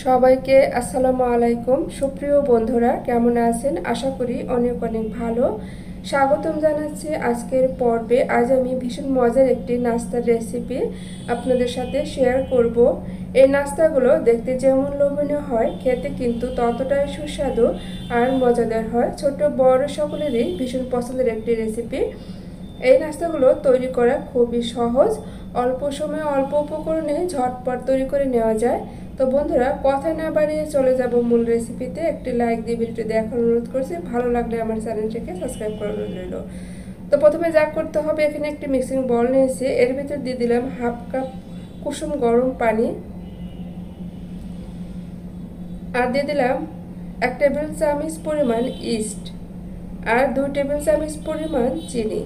সবাইকে আসসালামু আলাইকুম। সুপ্রিয় বন্ধুরা, কেমন আছেন? আশা করি অনেক অনেক ভালো। স্বাগতম জানাচ্ছি আজকের পর্বে। আজ আমি ভীষণ মজার একটি নাস্তার রেসিপি আপনাদের সাথে শেয়ার করব। এই নাস্তাগুলো দেখতে যেমন লোভনীয় হয়, খেতে কিন্তু ততটাই সুস্বাদু আর মজাদার হয়। ছোট বড় সকলেরই ভীষণ পছন্দের একটি রেসিপি। এই নাস্তাগুলো তৈরি করা খুবই সহজ, অল্প সময়ে অল্প উপকরণে ঝটপট তৈরি করে নেওয়া যায়। তো বন্ধুরা, কথা না বাড়িয়ে চলে যাব মূল রেসিপিতে। একটি লাইক দিয়ে ভিডিওটি দেখার অনুরোধ করছি, ভালো লাগলে আমার চ্যানেলটিকে সাবস্ক্রাইব করার অনুরোধ রইল। তো প্রথমে যা করতে হবে, এখানে একটি মিক্সিং বল নিয়েছি, এর ভিতর দিয়ে দিলাম হাফ কাপ কুসুম গরম পানি, আর দিয়ে দিলাম 1 টেবিল চামচ পরিমাণ ইস্ট আর 2 টেবিল চামচ পরিমাণ চিনি।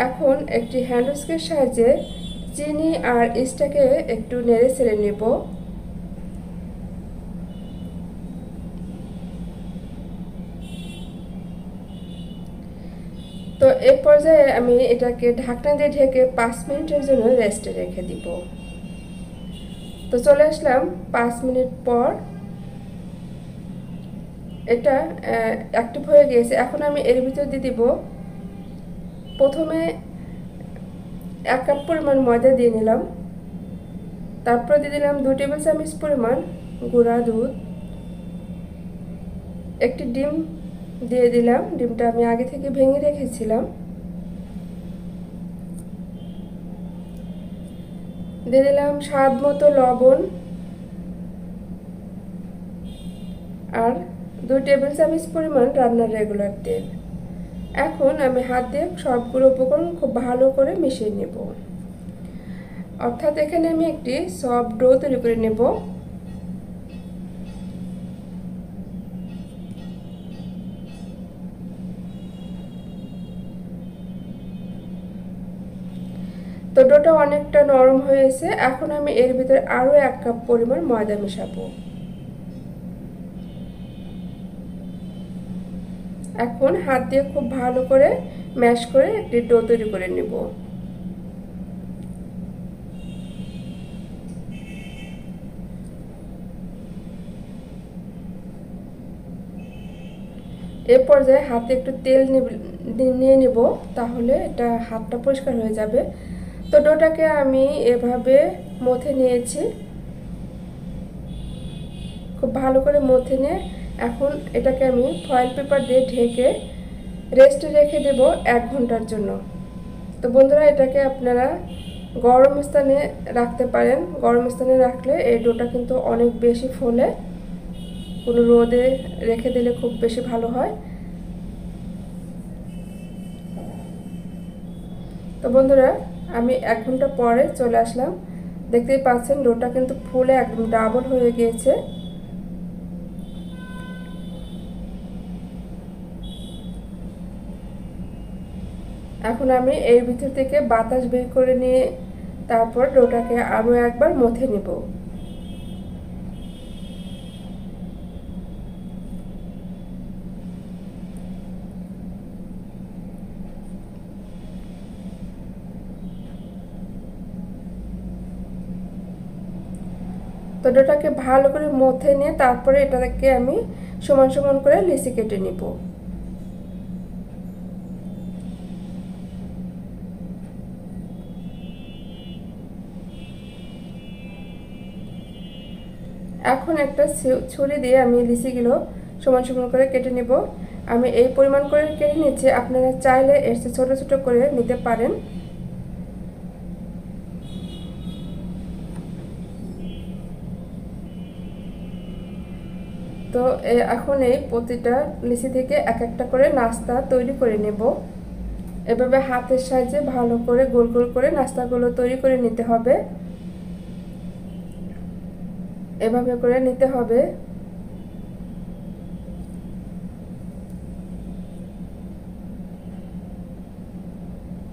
এখন একটি হ্যান্ড উইস্কের সাহায্যে চিনি আর ইস্টটাকে একটু নেড়ে ছেড়ে নেব। তো এই পর্যায়ে আমি এটাকে ঢাকনা দিয়ে ঢেকে 5 মিনিটের জন্য রেস্টে রেখে দিব। তো চলে আসলাম 5 মিনিট পর, এটা অ্যাক্টিভ হয়ে গিয়েছে। এখন আমি এর ভিতর দিয়ে দিব, প্রথমে 1 কাপ পরিমাণ ময়দা দিয়ে নিলাম, তারপর দিয়ে দিলাম 2 টেবিল চামচ পরিমাণ গুঁড়া দুধ, একটি ডিম দিয়ে দিলাম, ডিমটা আমি আগে থেকে ভেঙে রেখেছিলাম, দিয়ে দিলাম স্বাদ মতো লবণ আর 2 টেবিল চামচ পরিমাণ রান্নার রেগুলার তেল। এখন আমি হাত দিয়ে সবগুলো উপকরণ খুব ভালো করে মিশিয়ে নেব। অর্থাৎ এখানে আমি একটি সফট ডো তৈরি করে নেব। তো ডোটা অনেকটা নরম হয়েছে। এখন আমি এর ভিতরে আরও 1 কাপ পরিমাণ ময়দা মেশাবো। এখন হাত দিয়ে খুব ভালো করে ম্যাশ করে একটি ডো তৈরি করে নেব। এ পর্যায়ে হাতে একটু তেল নিয়ে নেব, তাহলে এটা হাতটা পরিষ্কার হয়ে যাবে। তো ডোটাকে আমি এভাবে মথে নিয়েছি, খুব ভালো করে মথে নিয়ে এখন এটাকে আমি ফয়েল পেপার দিয়ে ঢেকে রেস্টে রেখে দেব 1 ঘন্টার জন্য। তো বন্ধুরা, এটাকে আপনারা গরম স্থানে রাখতে পারেন। গরম স্থানে রাখলে এই ডোটা কিন্তু অনেক বেশি ফোলে, কোনো রোদে রেখে দিলে খুব বেশি ভালো হয়। তো বন্ধুরা, আমি 1 ঘন্টা পরে চলে আসলাম। দেখতেই পাচ্ছেন ডোটা কিন্তু ফুলে একদম ডাবল হয়ে গিয়েছে। এখন আমি এর ভিতর থেকে বাতাস বের করে নিয়ে তারপর ডোটাকে আরও একবার মথে নেব। তো ডোটাকে ভালো করে মথে নিয়ে তারপরে এটাকে আমি সমান সমান করে লিচি কেটে নিব। এখন একটা ছুরি দিয়ে আমি লিচিগুলো সমান সমান করে কেটে নেব। আমি এই পরিমাণ করে কেটে নিচ্ছি, আপনারা চাইলে এর চেয়ে ছোটো ছোটো করে নিতে পারেন। তো এখন এই প্রতিটা লিচি থেকে এক একটা করে নাস্তা তৈরি করে নেব। এভাবে হাতের সাহায্যে ভালো করে গোল গোল করে নাস্তাগুলো তৈরি করে নিতে হবে, এভাবে করে নিতে হবে।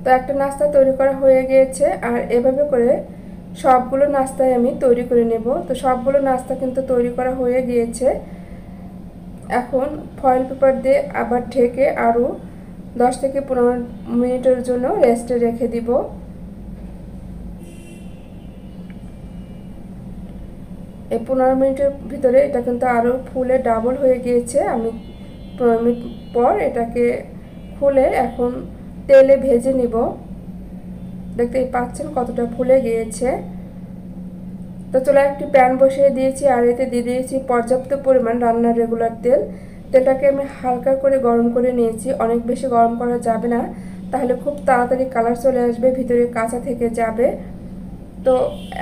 তো একটা নাস্তা তৈরি করা হয়ে গিয়েছে, আর এভাবে করে সবগুলো নাস্তায় আমি তৈরি করে নেব। তো সবগুলো নাস্তা কিন্তু তৈরি করা হয়ে গিয়েছে। এখন ফয়েল পেপার দিয়ে আবার ঢেকে আরও 10 থেকে 15 মিনিটের জন্য রেস্টে রেখে দিব। এই 15 মিনিটের ভিতরে এটা কিন্তু আরও ফুলে ডাবল হয়ে গিয়েছে। আমি 15 মিনিট পর এটাকে খুলে এখন তেলে ভেজে নিব। দেখতেই পাচ্ছেন কতটা ফুলে গিয়েছে। তো চুলায় একটি প্যান বসিয়ে দিয়েছি আর এতে দিয়ে দিয়েছি পর্যাপ্ত পরিমাণ রান্নার রেগুলার তেল। তেলটাকে আমি হালকা করে গরম করে নিয়েছি, অনেক বেশি গরম করা যাবে না, তাহলে খুব তাড়াতাড়ি কালার চলে আসবে, ভিতরে কাঁচা থেকে যাবে। তো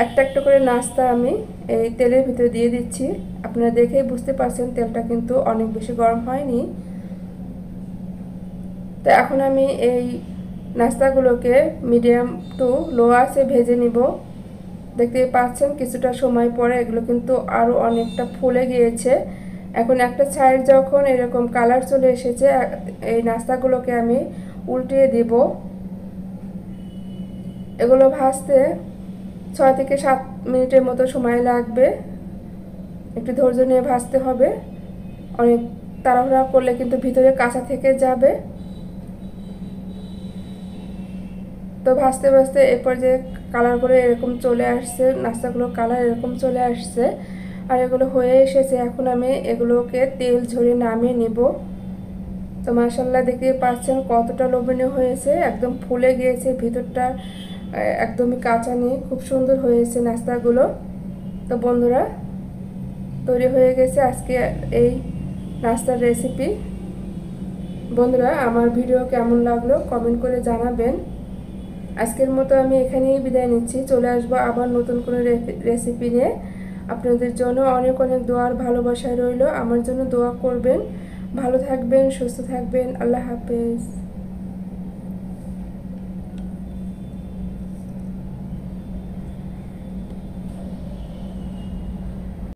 একটা একটা করে নাস্তা আমি এই তেলের ভিতরে দিয়ে দিচ্ছি। আপনারা দেখেই বুঝতে পারছেন তেলটা কিন্তু অনেক বেশি গরম হয়নি। তো এখন আমি এই নাস্তাগুলোকে মিডিয়াম টু লো আঁচে ভেজে নিব। দেখতে পাচ্ছেন কিছুটা সময় পরে এগুলো কিন্তু আরও অনেকটা ফুলে গিয়েছে। এখন একটা সাইড যখন এরকম কালার চলে এসেছে, এই নাস্তাগুলোকে আমি উল্টিয়ে দিব। এগুলো ভাজতে 6 থেকে 7 মিনিটের মতো সময় লাগবে, একটু ধৈর্য নিয়ে ভাজতে হবে, অনেক তাড়াহুড়া করলে কিন্তু ভিতরে কাঁচা থেকে যাবে। তো ভাজতে ভাজতে এরপর যে কালার করে এরকম চলে আসছে, নাস্তাগুলো কালার এরকম চলে আসছে আর এগুলো হয়ে এসেছে। এখন আমি এগুলোকে তেল ঝরিয়ে নামিয়ে নিব। তো মাশাআল্লাহ দেখতে পাচ্ছেন কতটা লোভনীয় হয়েছে, একদম ফুলে গিয়েছে, ভিতরটা একদমই কাঁচা নেই, খুব সুন্দর হয়েছে নাস্তাগুলো। তো বন্ধুরা, তৈরি হয়ে গেছে আজকে এই নাস্তার রেসিপি। বন্ধুরা, আমার ভিডিও কেমন লাগলো কমেন্ট করে জানাবেন। আজকের মতো আমি এখানেই বিদায় নিচ্ছি, চলে আসবো আবার নতুন কোনো রেসিপি নিয়ে। আপনাদের জন্য অনেক অনেক দোয়ার ভালোবাসা রইল, আমার জন্য দোয়া করবেন। ভালো থাকবেন, সুস্থ থাকবেন, আল্লাহ হাফেজ।